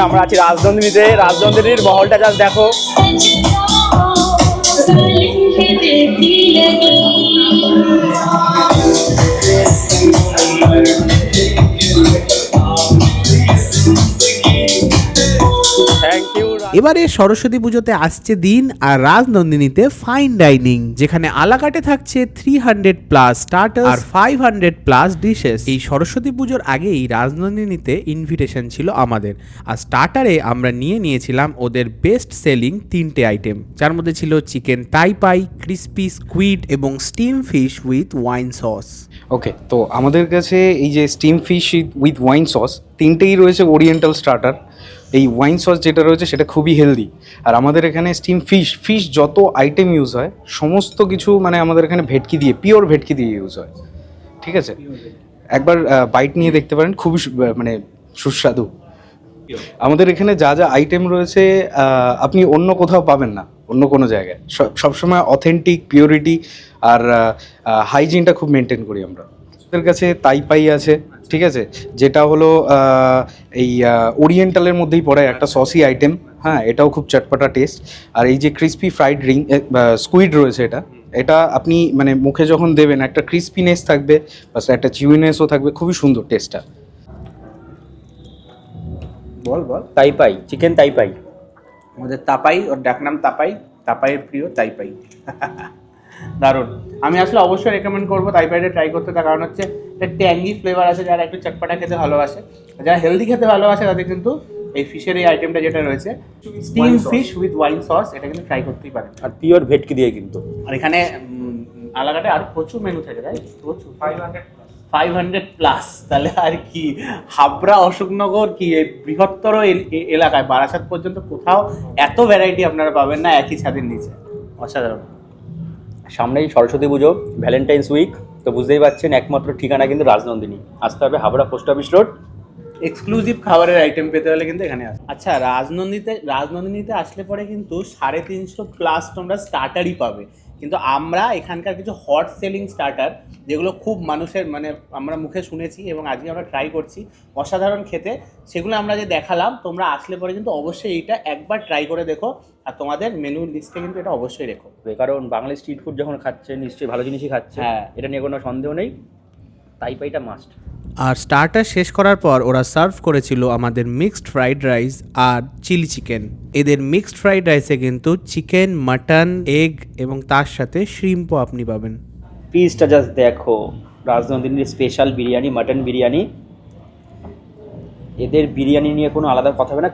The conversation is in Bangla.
আমরা আছি রাজনন্দিনীতে। রাজনন্দিনীর মহলটা জাস্ট দেখো। এবারে সরস্বতী পুজোতে আসছে দিন আর রাজনন্দিনীতে ফাইন ডাইনিং, যেখানে আলাকাটে থাকছে 300+ স্টার্টার আর 500+ ডিশেস। এই সরস্বতী পুজোর আগেই রাজনন্দিনীতে ইনভিটেশন ছিল আমাদের, আর স্টার্টারে আমরা নিয়েছিলাম ওদের বেস্ট সেলিং 3টে আইটেম, যার মধ্যে ছিল চিকেন টাইপাই, ক্রিস্পি স্কুইড এবং steam fish with wine sauce. Okay, তো আমাদের কাছে এই যে steam fish with wine sauce তিনটেই রয়েছে ওরিয়েন্টাল স্টার্টার। এই ওয়াইন সস যেটা রয়েছে সেটা খুবই হেলদি। আর আমাদের এখানে স্টিম ফিশ যত আইটেম ইউজ হয় সমস্ত কিছু মানে আমাদের এখানে ভেটকি দিয়ে, পিওর ভেটকি দিয়ে ইউজ হয়। ঠিক আছে, একবার বাইট নিয়ে দেখতে পারেন, খুবই মানে সুস্বাদু। আমাদের এখানে যা যা আইটেম রয়েছে আপনি অন্য কোথাও পাবেন না, অন্য কোনো জায়গায়। সবসময় অথেন্টিক, পিওরিটি আর হাইজিনটা খুব মেনটেন করি আমরা। আমাদের কাছে তাইপাই আছে, ঠিক আছে, যেটা হলো এই ওরিয়েন্টালের মধ্যেই পড়ে একটা সসি আইটেম। হ্যাঁ, এটাও খুব চটপটা টেস্ট। আর এই যে ক্রিস্পি ফ্রাইড স্কুইড রয়েছে, এটা আপনি মানে মুখে যখন দেবেন একটা ক্রিস্পিনেস থাকবে, প্লাস একটা চিউইনেসও থাকবে, খুবই সুন্দর টেস্টটা। বল তাইপাই, চিকেন তাইপাই। আমাদের তাপাই, ওর ডাকনাম তাপাই, তাপাইয়ের প্রিয় তাইপাই। দারুণ। আমি আসলে অবশ্যই রেকমেন্ড করবো তাইপাইটা ট্রাই করতে, তার কারণ হচ্ছে একটা ট্যাঙ্গি ফ্লেভার আছে। যারা একটু চটপটা খেতে ভালোবাসে, যারা হেলদি খেতে ভালোবাসে, তাদের কিন্তু এই ফিশের এই আইটেমটা যেটা রয়েছে steam fish with wine sauce, এটা কিন্তু ট্রাই করতেই পারেন। আর পিওর ভেটকি দিয়ে কিন্তু। আর এখানে আলাকাটে আর প্রচুর মেনু থাকে, তাই প্রচুর, 500+। তাহলে আর কি, হাবড়া, অশোকনগর কি এই বৃহত্তর এলাকায় বারাসাত পর্যন্ত কোথাও এত ভ্যারাইটি আপনারা পাবেন না একই ছাদের নিচে। অসাধারণ। সামনেই সরস্বতী পুজো, ভ্যালেন্টাইন্স উইক, তো বুঝতেই পারছেন একমাত্র ঠিকানা কিন্তু রাজনন্দিনী। আসতে হবে Habra post office road. Exclusive খাবারের আইটেম পেতে হলে কিন্তু এখানে আসবে। আচ্ছা, রাজনন্দিনীতে আসলে পরে কিন্তু 350+ তোমরা স্টার্টারই পাবে। কিন্তু আমরা এখানকার কিছু হট সেলিং স্টার্টার, যেগুলো খুব মানুষের মানে আমরা মুখে শুনেছি এবং আজকে আমরা ট্রাই করছি, অসাধারণ খেতে, সেগুলো আমরা যে দেখালাম, তোমরা আসলে পরে কিন্তু অবশ্যই এইটা একবার ট্রাই করে দেখো। আর তোমাদের মেনু লিস্টে কিন্তু এটা অবশ্যই রেখো, কারণ বাঙালি স্ট্রিট ফুড যখন খাচ্ছে নিশ্চয়ই ভালো জিনিসই খাচ্ছে। হ্যাঁ, এটা নিয়ে কোনো সন্দেহ নেই, তাইপাইটা মাস্ট। আর স্টার্টার শেষ করার পর ওরা সার্ভ করেছিল আমাদের মিক্সড ফ্রাইড রাইস আর চিলি চিকেন। এদের মিক্সড ফ্রাইড রাইসে কিন্তু চিকেন, মাটন, এগ এবং তার সাথে শ্রিম্পও আপনি পাবেন। পিসটা জাস্ট দেখো, রাজনন্দিনীর স্পেশাল বিরিয়ানি, মাটন বিরিয়ানি। এদের বিরিয়ানি নিয়ে কোনো আলাদা কথা হবে না।